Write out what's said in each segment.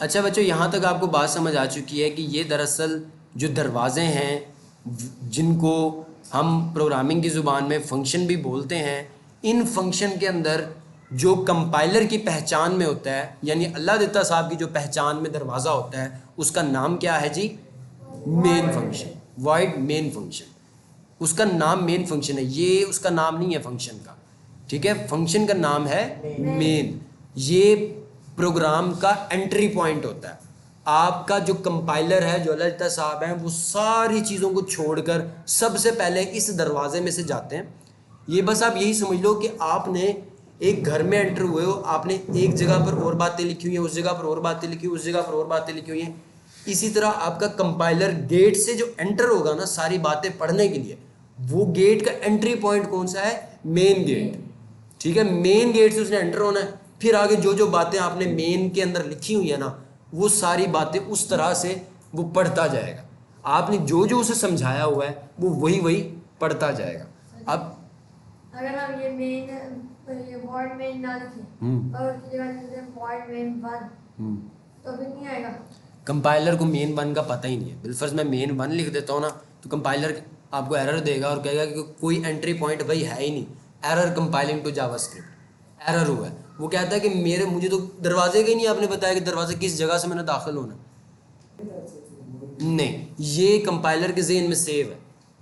अच्छा बच्चों, यहाँ तक आपको बात समझ आ चुकी है कि ये दरअसल जो दरवाज़े हैं जिनको हम प्रोग्रामिंग की ज़ुबान में फ़ंक्शन भी बोलते हैं, इन फंक्शन के अंदर जो कंपाइलर की पहचान में होता है, यानी अल्लाह दित्ता साहब की जो पहचान में दरवाज़ा होता है, उसका नाम क्या है जी? Main function, void main function. उसका नाम मेन फंक्शन है, ये उसका नाम नहीं है फंक्शन का। ठीक है, फंक्शन का नाम है मेन। ये प्रोग्राम का एंट्री पॉइंट होता है। आपका जो कंपाइलर है, जो अल्लाह साहब हैं, वो सारी चीज़ों को छोड़कर सबसे पहले इस दरवाजे में से जाते हैं। ये बस आप यही समझ लो कि आपने एक घर में एंटर हुए हो, आपने एक जगह पर और बातें लिखी हुई हैं, उस जगह पर और बातें लिखी हुई, उस जगह पर और बातें लिखी हुई हैं। इसी तरह आपका कंपाइलर गेट से जो एंटर होगा ना सारी बातें पढ़ने के लिए, वो गेट का एंट्री पॉइंट कौन सा है? Main gate. ठीक है, मेन गेट से उसने एंटर होना है। फिर आगे जो जो बातें आपने मेन के अंदर लिखी हुई है ना, वो सारी बातें उस तरह से वो पढ़ता जाएगा। आपने जो जो उसे समझाया हुआ है वो वही वही पढ़ता जाएगा। अब अगर हम ये मेन वॉइड मेन ना लिखें और उसकी जगह लिख दें वॉइड मेन 1 तो फिर नहीं आएगा। कंपाइलर को मेन वन का पता ही नहीं है। बिलफर्ज मैं मेन वन लिख देता हूँ ना, तो कंपाइलर आपको एरर देगा और कहेगा कि कोई एंट्री पॉइंट भाई है ही नहीं, error compiling to JavaScript, error हुआ है। वो कहता है कि मुझे तो दरवाजे का ही नहीं आपने बताया कि दरवाजे किस जगह से मैंने दाखिल होना नहीं। ये कंपाइलर के ज़हन में सेव है,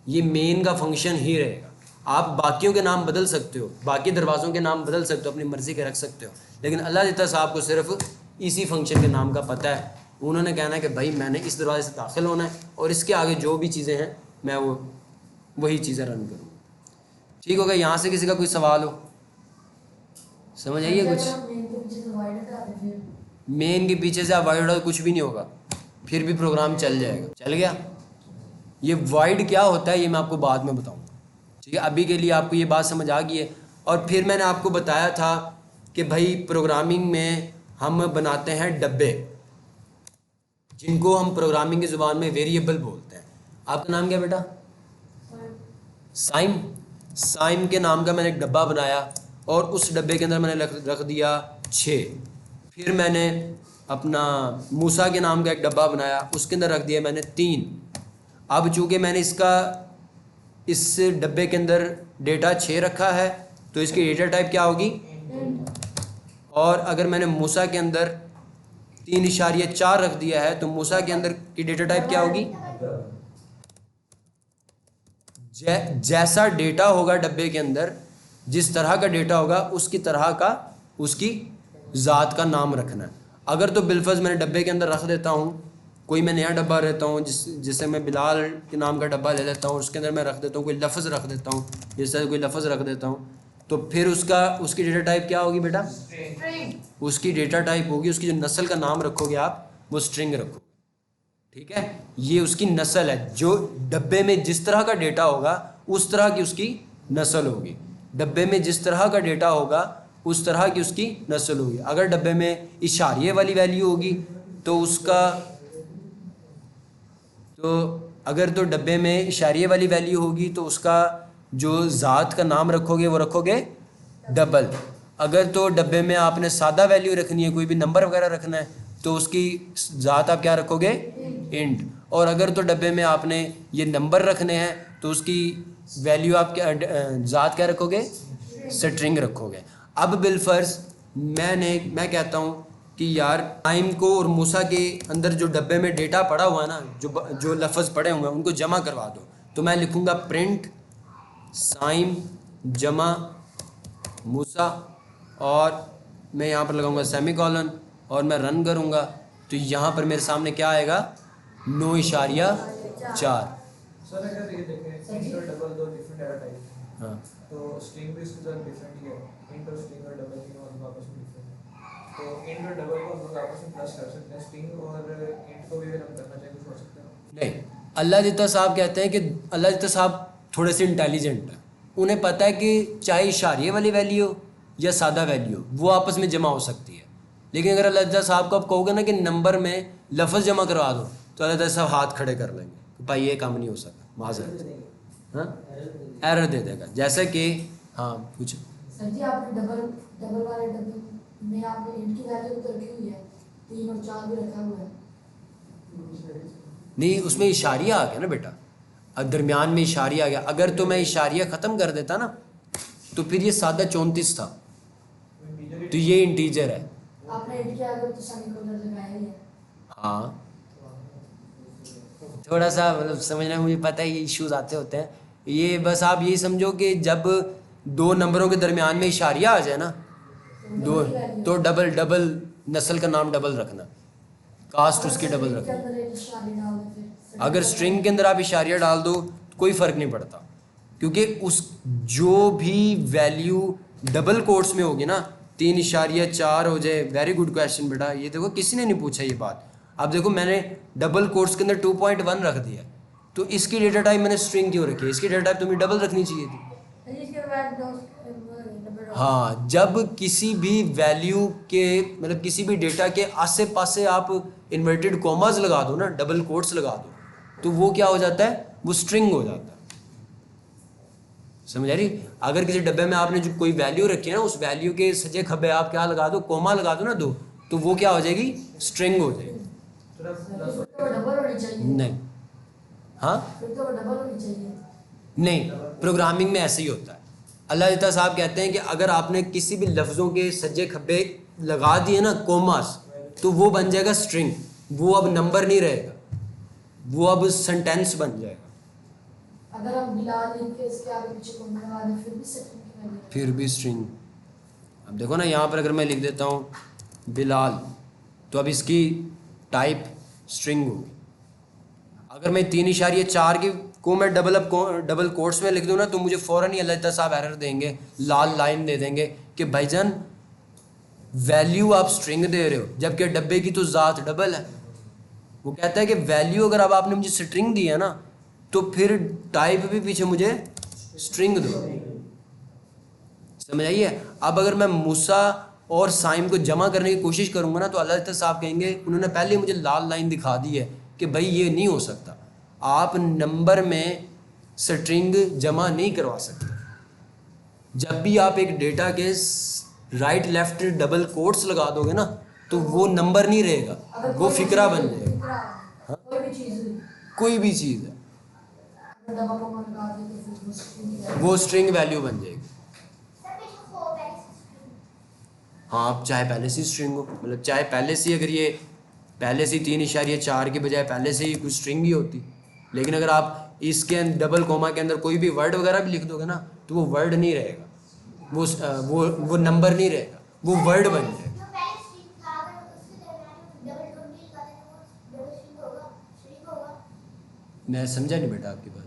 ये मेन का फंक्शन ही रहेगा। आप बाकियों के नाम बदल सकते हो, बाकी दरवाज़ों के नाम बदल सकते हो, अपनी मर्ज़ी के रख सकते हो, लेकिन अल्लाह दित्ता साहब को सिर्फ इसी फंक्शन के नाम का पता है। उन्होंने कहना है कि भाई मैंने इस दरवाजे से दाखिल होना है और इसके आगे जो भी चीज़ें हैं मैं वही चीज़ें रन करूँ। ठीक हो गया? यहाँ से किसी का कोई सवाल हो? समझ आइए कुछ? मेन के पीछे से आप वाइड हटाओ, कुछ भी नहीं होगा, फिर भी प्रोग्राम चल जाएगा। चल गया? ये वाइड क्या होता है ये मैं आपको बाद में बताऊंगा। ठीक है, अभी के लिए आपको ये बात समझ आ गई है। और फिर मैंने आपको बताया था कि भाई प्रोग्रामिंग में हम बनाते हैं डब्बे, जिनको हम प्रोग्रामिंग की ज़ुबान में वेरिएबल बोलते हैं। आपका नाम क्या बेटा? साइम। साइम के नाम का मैंने एक डब्बा बनाया और उस डब्बे के अंदर मैंने रख दिया 6। फिर मैंने अपना मूसा के नाम का एक डब्बा बनाया, उसके अंदर रख दिया मैंने 3। अब चूँकि मैंने इस डब्बे के अंदर डेटा 6 रखा है तो इसकी डेटा टाइप क्या होगी? और अगर मैंने मूसा के अंदर 3.4 रख दिया है तो मूसा के अंदर की डेटा टाइप क्या होगी? जैसा डेटा होगा डब्बे के अंदर, जिस तरह का डेटा होगा उसकी तरह का उसकी ज़ात का नाम रखना है। अगर तो बिलफर्ज मैंने डब्बे के अंदर रख देता हूँ, कोई मैं नया डब्बा रहता हूँ जिसे मैं बिलाल के नाम का डब्बा ले लेता हूँ, उसके अंदर मैं रख देता हूँ कोई लफ्ज़ रख देता हूँ, जैसे कोई लफ्ज़ रख देता हूँ, तो फिर उसकी डेटा टाइप क्या होगी बेटा? उसकी डेटा टाइप होगी, उसकी जो नस्ल का नाम रखोगे आप वो स्ट्रिंग रखोगे। ठीक है, ये उसकी नस्ल है। जो डब्बे में जिस तरह का डेटा होगा उस तरह की उसकी नस्ल होगी। डब्बे में जिस तरह का डेटा होगा उस तरह की उसकी नस्ल होगी। अगर डब्बे में इशारिये वाली वैल्यू होगी तो अगर तो डब्बे में इशारिये वाली वैल्यू होगी तो उसका जो ज़ात का नाम रखोगे वो रखोगे डबल। अगर तो डब्बे में आपने सादा वैल्यू रखनी है, कोई भी नंबर वगैरह रखना है, तो उसकी ज़ात आप क्या रखोगे? इंट। और अगर तो डब्बे में आपने ये नंबर रखने हैं तो उसकी वैल्यू आप क्या ज़ात क्या रखोगे? स्ट्रिंग रखोगे। अब बिलफर्ज मैं कहता हूँ कि यार टाइम को और मूसा के अंदर जो डब्बे में डेटा पड़ा हुआ है ना, जो लफ्ज़ पड़े हुए हैं उनको जमा करवा दो। तो मैं लिखूँगा प्रिंट साइम जमा मूसा, और मैं यहाँ पर लगाऊंगा सेमीकॉलन और मैं रन करूँगा तो यहाँ पर मेरे सामने क्या आएगा? 9.4। सर अगर ये देखें इंट और डबल दो डिफरेंट डेटा टाइप, हाँ, तो स्ट्रिंग भी इसके साथ डिफरेंट ही है। इंट और स्ट्रिंग और डबल तीनों आपस में डिफरेंट है, तो इंट और डबल को हम लोग आपस में प्लस कर सकते हैं। स्ट्रिंग और इंट को भी अगर हम करना चाहें कुछ हो सकता है? नहीं। अल्लाह जित्ता साहब कहते हैं कि अल्लाह जित्ता साहब थोड़े से इंटेलिजेंट है, उन्हें पता है कि चाहे इशारिये वाली वैल्यू हो या सादा वैल्यू हो वो आपस में जमा हो सकती है। लेकिन अगर अल्लाह जित्ता साहब को आप कहोगे ना कि नंबर में लफ्ज़ जमा करवा दो तो अल्लाह जित्ता साहब हाथ खड़े कर लेंगे कि भाई ये काम नहीं हो सकता, माजरत। हाँ, एरर दे देगा। जैसे कि हाँ पूछो। सर जी आपने डबल डबल वाले डब्बे में आपने इंट की वैल्यू तो रखी हुई है, 3 और 4 भी रखा हुआ है। नहीं, उसमें इशारिया आ गया ना बेटा, अब दरमियान में इशारिया आ गया। अगर तो मैं इशारिया ख़त्म कर देता ना तो फिर ये सादा 34 था, तो ये इंटीजर है। आपने ऐड किया अगर तो सेमीकोलन लगाया ही है। हाँ, थोड़ा सा मतलब समझना, मुझे पता है ये इश्यूज आते होते हैं। ये बस आप यही समझो कि जब दो नंबरों के दरमियान में इशारिया आ जाए ना, दो, तो डबल डबल नस्ल का नाम डबल रखना, कास्ट उसकी डबल रखना। अगर स्ट्रिंग के अंदर आप इशारिया डाल दो तो कोई फ़र्क नहीं पड़ता, क्योंकि उस जो भी वैल्यू डबल कोट्स में होगी ना, 3.4 हो जाए, वेरी गुड क्वेश्चन बेटा। ये देखो किसी ने नहीं पूछा ये बात। अब देखो मैंने डबल कोट्स के अंदर 2.1 रख दिया, तो इसकी डेटा टाइप मैंने स्ट्रिंग क्यों रखी है? इसकी डेटा टाइप तुम्हें डबल रखनी चाहिए थी। इसके बाद दो हाँ, जब किसी भी वैल्यू के मतलब किसी भी डेटा के आसे पासे आप इन्वर्टेड कॉमास लगा दो ना, डबल कोट्स लगा दो, तो वो क्या हो जाता है? वो स्ट्रिंग हो जाता है। समझ आ रही? अगर किसी डब्बे में आपने जो कोई वैल्यू रखी है ना, उस वैल्यू के सजे खब्बे आप क्या लगा दो? कोमा लगा दो ना दो, तो वो क्या हो जाएगी? स्ट्रिंग हो जाएगी। तो डबल होनी चाहिए। नहीं, हाँ फिर तो डबल होनी चाहिए। नहीं, प्रोग्रामिंग में ऐसे ही होता है। अल्लाह ताला साहब कहते हैं कि अगर आपने किसी भी लफ्ज़ों के सज्जे खब्बे लगा दिए ना कोमास, तो वो बन जाएगा स्ट्रिंग। वो अब नंबर नहीं रहेगा, वो अब सेंटेंस बन जाएगा। अगर हम बिलाल लिख के इसके आगे पीछे कोमा लगा दें फिर भी स्ट्रिंग की वैल्यू, फिर भी स्ट्रिंग। अब देखो ना, यहाँ पर अगर मैं लिख देता हूँ बिलाल, तो अब इसकी टाइप स्ट्रिंग होगी। अगर मैं 3.4 की को मैं डबल कोट्स में लिख दूँ ना, तो मुझे फ़ौरन ही अल्लाह ताला साहब एरर देंगे, लाल लाइन दे देंगे कि भाईजान वैल्यू आप स्ट्रिंग दे रहे हो, जबकि डब्बे की तो ज़ात डबल है। वो कहता है कि वैल्यू अगर अब आपने मुझे स्ट्रिंग दी है ना, तो फिर टाइप भी पीछे मुझे स्ट्रिंग दो। समझ आइए? अब अगर मैं मूसा और साइम को जमा करने की कोशिश करूँगा ना, तो अल्लाह ताला साहब कहेंगे, उन्होंने पहले मुझे लाल लाइन दिखा दी है कि भाई ये नहीं हो सकता, आप नंबर में स्ट्रिंग जमा नहीं करवा सकते। जब भी आप एक डेटा के राइट लेफ्ट डबल कोट्स लगा दोगे ना, तो वो नंबर नहीं रहेगा, वो फिक्रा बन जाएगा। कोई भी चीज़ हुई, कोई भी चीज़ है, अगर डबल कोमा लगा दें तो फिर वो स्ट्रिंग है। वो स्ट्रिंग वैल्यू बन जाएगी। हाँ, आप चाहे पहले से स्ट्रिंग हो, मतलब चाहे पहले से, अगर ये पहले से 3.4 की बजाय पहले से ही कुछ स्ट्रिंग ही होती, लेकिन अगर आप इसके डबल कोमा के अंदर कोई भी वर्ड वगैरह भी लिख दोगे ना, तो वो वर्ड नहीं रहेगा, वो नंबर नहीं रहेगा, वो वर्ड बन जाएगा। मैं समझा नहीं बेटा आपकी बात।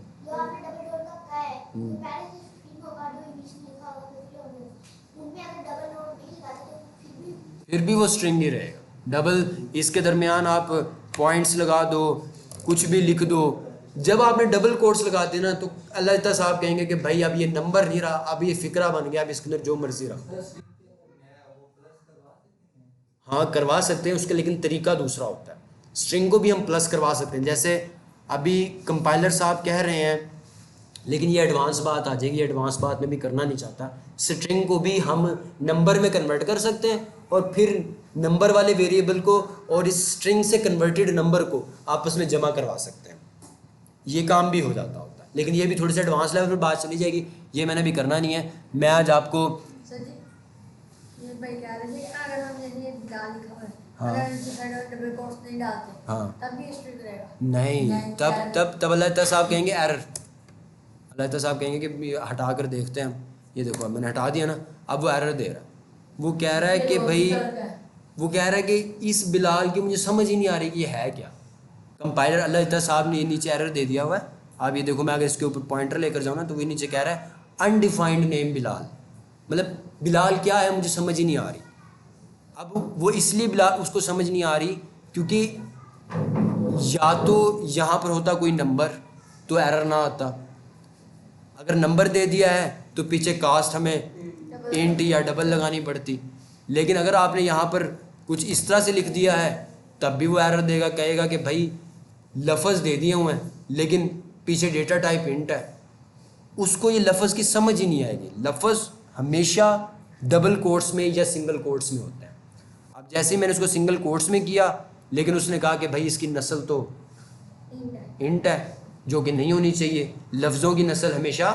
फिर भी वो स्ट्रिंग नहीं रहेगा। डबल इसके दरमियान आप पॉइंट्स लगा दो, कुछ भी लिख दो, जब आपने डबल कोट्स लगा दिए ना, तो अल्लाह ताला साहब कहेंगे कि भाई अब ये नंबर नहीं रहा, अब ये फिक्रा बन गया, अब इसके अंदर जो मर्जी रहा। हाँ, करवा सकते हैं उसके, लेकिन तरीका दूसरा होता है। स्ट्रिंग को भी हम प्लस करवा सकते हैं, जैसे अभी कंपाइलर साहब कह रहे हैं, लेकिन ये एडवांस बात आ जाएगी, एडवांस बात में भी करना नहीं चाहता। स्ट्रिंग को भी हम नंबर में कन्वर्ट कर सकते हैं, और फिर नंबर वाले वेरिएबल को और इस स्ट्रिंग से कन्वर्टेड नंबर को आपस में जमा करवा सकते हैं। ये काम भी हो जाता होता है, लेकिन ये भी थोड़ी सी एडवांस लेवल पर बात चली जाएगी, ये मैंने भी करना नहीं है। मैं आज आपको सर जी, ये भाई कह रहे थे कि अगर हम जैसे बिलाल लिखा हुआ है, हाँ। अगर इनसे साइड डबल कोट्स नहीं डालते, हाँ। तब भी स्ट्रिंग रहेगा। नहीं, तब अल्लाह ताला साहब कहेंगे एरर। अल्लाह ताला साहब कहेंगे कि हटा कर देखते हैं हम, ये देखो मैंने हटा दिया ना, अब वो एरर दे रहा है। वो कह रहा है कि भाई, वो कह रहा है कि इस बिलाल की मुझे समझ ही नहीं आ रही कि ये है क्या। कंपाइलर अल्लाह ताला साहब ने नीचे एरर दे दिया हुआ है। आप ये देखो, मैं अगर इसके ऊपर पॉइंटर लेकर जाऊँ ना, तो वो नीचे कह रहा है अनडिफाइंड नेम बिलाल, मतलब बिलाल क्या है मुझे समझ ही नहीं आ रही। अब वो इसलिए बिलाल उसको समझ नहीं आ रही क्योंकि या तो यहाँ पर होता कोई नंबर तो एरर ना आता, अगर नंबर दे दिया है तो पीछे कास्ट हमें इंट या डबल लगानी पड़ती, लेकिन अगर आपने यहाँ पर कुछ इस तरह से लिख दिया है तब भी वो एरर देगा, कहेगा कि भाई लफ्ज़ दे दिए हुए हैं लेकिन पीछे डेटा टाइप इंट है। उसको ये लफ्ज़ की समझ ही नहीं आएगी। लफ्ज़ हमेशा डबल कोट्स में या सिंगल कोट्स में होता है। अब अब जैसे ही मैंने उसको सिंगल कोट्स में किया, लेकिन उसने कहा कि भाई इसकी नस्ल तो इंट है, जो कि नहीं होनी चाहिए। लफ्ज़ों की नस्ल हमेशा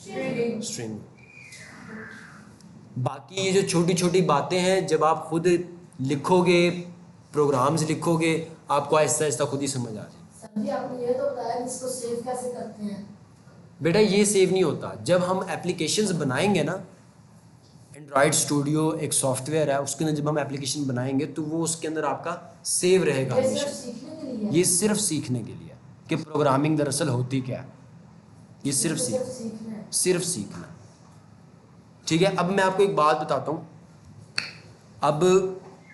स्ट्रिंग। बाकी ये जो छोटी छोटी बातें हैं, जब आप खुद लिखोगे, प्रोग्राम्स लिखोगे, आपको आहिस्ता आहिस्ता खुद ही समझ आ जाए। सर जी आपने ये तो बताया कि इसको सेव कैसे करते हैं। बेटा ये सेव नहीं होता। जब हम एप्लीकेशंस बनाएंगे ना, एंड्रॉयड स्टूडियो एक सॉफ्टवेयर है, उसके अंदर जब हम एप्लीकेशन बनाएंगे तो वो उसके अंदर आपका सेव रहेगा ये हमेशा। सिर्फ सीखने के लिए है? ये सिर्फ सीखने के लिए है कि प्रोग्रामिंग दरअसल होती क्या है। ये सिर्फ सीखना है। सिर्फ सीखना। ठीक है, अब मैं आपको एक बात बताता हूँ। अब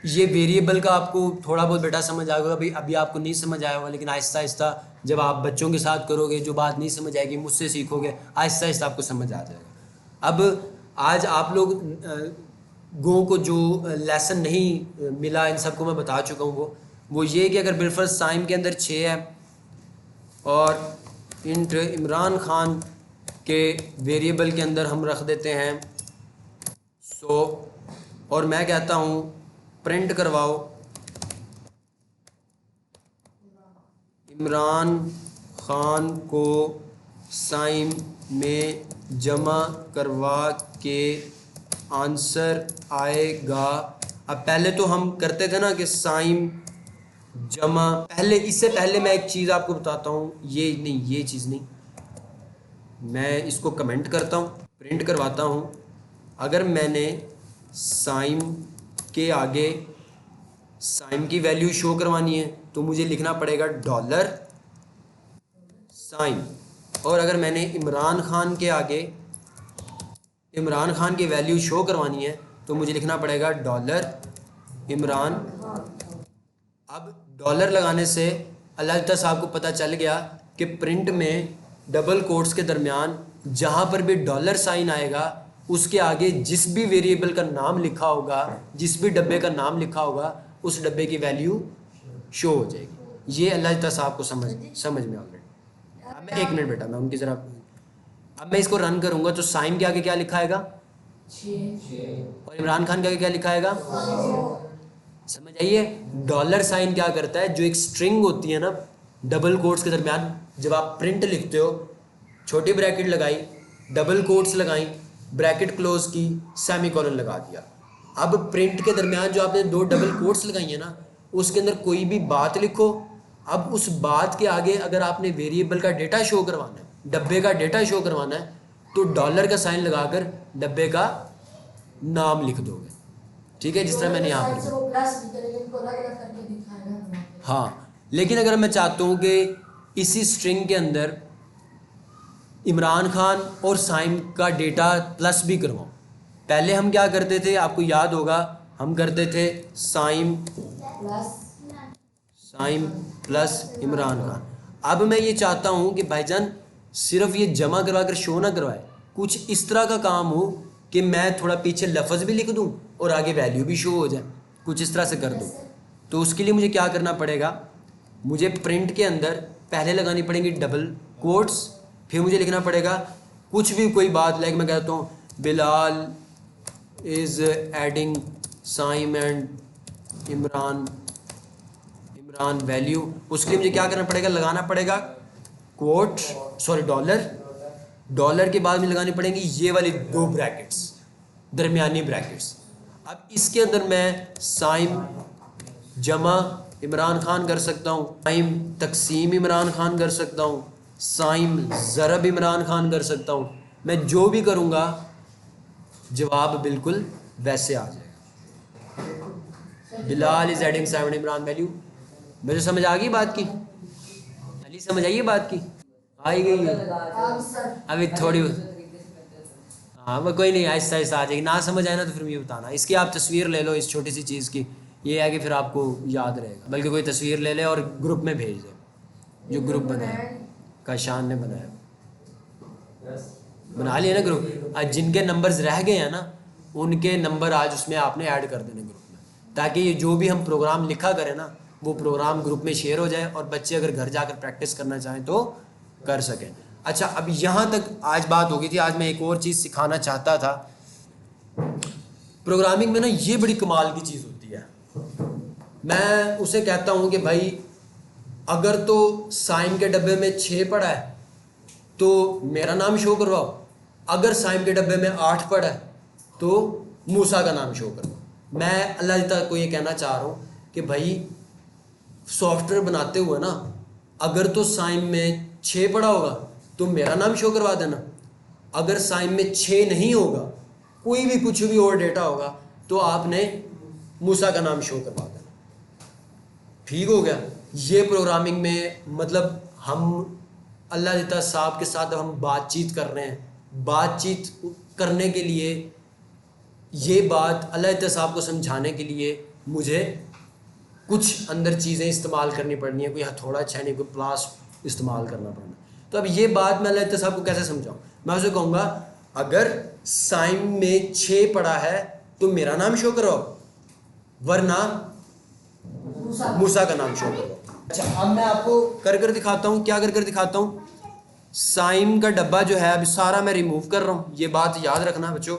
ये वेरिएबल का आपको थोड़ा बहुत बेटा समझ आ गया, अभी आपको नहीं समझ आया होगा, लेकिन आहिस्ता आहिस्ता जब आप बच्चों के साथ करोगे, जो बात नहीं समझ आएगी मुझसे सीखोगे, आहिस्ता आहिस्ता आपको समझ आ जाएगा। अब आज आप लोग गो को जो लेसन नहीं मिला, इन सबको मैं बता चुका हूँ। वो ये कि अगर बिलफर्ज साइम के अंदर 6 है और इंट इमरान खान के वेरिएबल के अंदर हम रख देते हैं 100, और मैं कहता हूँ प्रिंट करवाओ इमरान खान को साइम में जमा करवा के आंसर आएगा। अब पहले तो हम करते थे ना कि साइम जमा, पहले इससे पहले मैं एक चीज़ आपको बताता हूँ, ये नहीं, ये चीज़ नहीं, मैं इसको कमेंट करता हूँ, प्रिंट करवाता हूँ। अगर मैंने साइम के आगे साइम की वैल्यू शो करवानी है तो मुझे लिखना पड़ेगा डॉलर साइम, और अगर मैंने इमरान खान के आगे इमरान खान की वैल्यू शो करवानी है तो मुझे लिखना पड़ेगा डॉलर इमरान। अब डॉलर लगाने से अल्लाह ताला साहब को पता चल गया कि प्रिंट में डबल कोट्स के दरमियान जहाँ पर भी डॉलर साइन आएगा उसके आगे जिस भी वेरिएबल का नाम लिखा होगा, जिस भी डब्बे का नाम लिखा होगा, उस डब्बे की वैल्यू शो हो जाएगी। ये अल्लाह ताला साहब को समझ में ऑलरेडी। अब मैं 1 मिनट बेटा, मैं उनकी ज़रा, अब मैं इसको रन करूँगा तो साइम के आगे क्या लिखा आएगा 6 और इमरान खान के आगे क्या लिखा आएगा। समझ आइए, डॉलर साइन क्या करता है, जो एक स्ट्रिंग होती है ना डबल कोट्स के दरमियान, जब आप प्रिंट लिखते हो, छोटी ब्रैकेट लगाई, डबल कोट्स लगाई, ब्रैकेट क्लोज की, सेमीकोलन लगा दिया। अब प्रिंट के दरमियान जो आपने 2 डबल कोट्स लगाई है ना, उसके अंदर कोई भी बात लिखो। अब उस बात के आगे अगर आपने वेरिएबल का डेटा शो करवाना है, डब्बे का डेटा शो करवाना है, तो डॉलर का साइन लगाकर डब्बे का नाम लिख दोगे। ठीक है, जिस तरह मैंने यहाँ पर। हाँ, लेकिन अगर मैं चाहता हूँ कि इसी स्ट्रिंग के अंदर इमरान खान और साइम का डेटा प्लस भी करवाऊँ, पहले हम क्या करते थे, आपको याद होगा, हम करते थे साइम प्लस इमरान खान। अब मैं ये चाहता हूँ कि भाईजान सिर्फ ये जमा करवा कर शो ना करवाए, कुछ इस तरह का काम हो कि मैं थोड़ा पीछे लफ्ज़ भी लिख दूँ और आगे वैल्यू भी शो हो जाए, कुछ इस तरह से कर दूँ। तो उसके लिए मुझे क्या करना पड़ेगा, मुझे प्रिंट के अंदर पहले लगानी पड़ेंगी डबल कोट्स, फिर मुझे लिखना पड़ेगा कुछ भी कोई बात, लाइक मैं कहता हूँ Bilal is adding Saim and Imran value. उसके लिए मुझे क्या करना पड़ेगा, लगाना पड़ेगा कोट, सॉरी डॉलर के बाद में लगानी पड़ेंगी ये वाली 2 ब्रैकेट्स, दरमियानी ब्रैकेट्स। अब इसके अंदर मैं साइम जमा इमरान खान कर सकता हूँ, साइम तकसीम इमरान खान कर सकता हूँ, साइम ज़रब इमरान खान कर सकता हूँ। मैं जो भी करूँगा जवाब बिल्कुल वैसे आ जाएगा। Bilal is adding Saim Imran value. मुझे समझ आ गई बात की, अली समझ आई है बात की, आई गई है अभी थोड़ी। हाँ वो कोई नहीं, आहिस्ता आहिस्ता आ जाएगी। ना समझ आए ना तो फिर मुझे बताना। इसकी आप तस्वीर ले लो इस छोटी सी चीज़ की, ये है कि फिर आपको याद रहेगा। बल्कि कोई तस्वीर ले ले और ग्रुप में भेज दे, जो ग्रुप बनाया काशान ने बनाया, बना लिया ना ग्रुप। आज जिनके नंबर्स रह गए हैं ना, उनके नंबर आज उसमें आपने ऐड कर देने ग्रुप में, ताकि ये जो भी हम प्रोग्राम लिखा करें ना, वो प्रोग्राम ग्रुप में शेयर हो जाए और बच्चे अगर घर जाकर प्रैक्टिस करना चाहें तो कर सकें। अच्छा, अब यहाँ तक आज बात हो गई थी। आज मैं एक और चीज़ सिखाना चाहता था प्रोग्रामिंग में ना ये बड़ी कमाल की चीज़ होती है। मैं उसे कहता हूँ कि भाई अगर तो साइम के डब्बे में 6 पड़ा है तो मेरा नाम शो करवाओ, अगर साइम के डब्बे में 8 पड़ा है तो मूसा का नाम शो करवाओ। मैं अल्लाह तक को ये कहना चाह रहा हूँ कि भाई सॉफ्टवेयर बनाते हुए ना अगर तो साइम में 6 पड़ा होगा तो मेरा नाम शो करवा देना, अगर साइम में 6 नहीं होगा, कोई भी कुछ भी और डेटा होगा, तो आपने मूसा का नाम शो करवा देना। ठीक हो गया। ये प्रोग्रामिंग में मतलब हम अल्लाह ताला साहब के साथ हम बातचीत कर रहे हैं, बातचीत करने के लिए ये बात अल्लाह ताला साहब को समझाने के लिए मुझे कुछ अंदर चीज़ें इस्तेमाल करनी पड़नी है, कोई हथौड़ा छेनी, कोई प्लास इस्तेमाल करना पड़ना। तो अब ये बात मैं अल्लाह ताला साहब को कैसे समझाऊँ? मैं उसे कहूँगा अगर साइम में 6 पड़ा है तो मेरा नाम शो करो, वरना मूसा का नाम शो करो। अच्छा, अब मैं आपको कर दिखाता हूँ। क्या कर दिखाता हूँ? साइम का डब्बा जो है अभी सारा मैं रिमूव कर रहा हूँ, ये बात याद रखना बच्चों।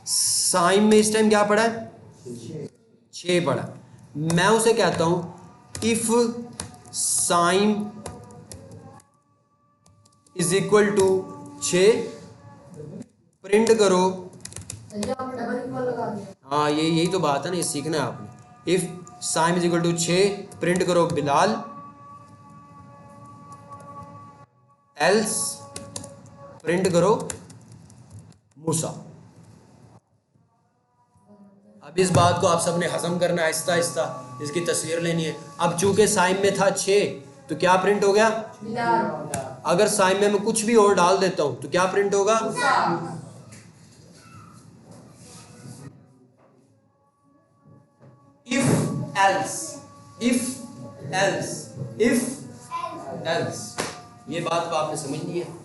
साइम में इस टाइम क्या पड़ा है? 6 पड़ा। मैं उसे कहता हूँ if Saim is equal to 6, print करो। हाँ, यही तो बात है ना, ये सीखना है आपने। If Saim is equal to 6, print करो बिलाल, एल्स प्रिंट करो मूसा। अब इस बात को आप सबने हजम करना है, आहिस्ता आहिस्ता इसकी तस्वीर लेनी है। अब चूंकि साइम में था 6 तो क्या प्रिंट हो गया? अगर साइम में मैं कुछ भी और डाल देता हूं तो क्या प्रिंट होगा? इफ एल्स, ये बात को आपने समझनी है।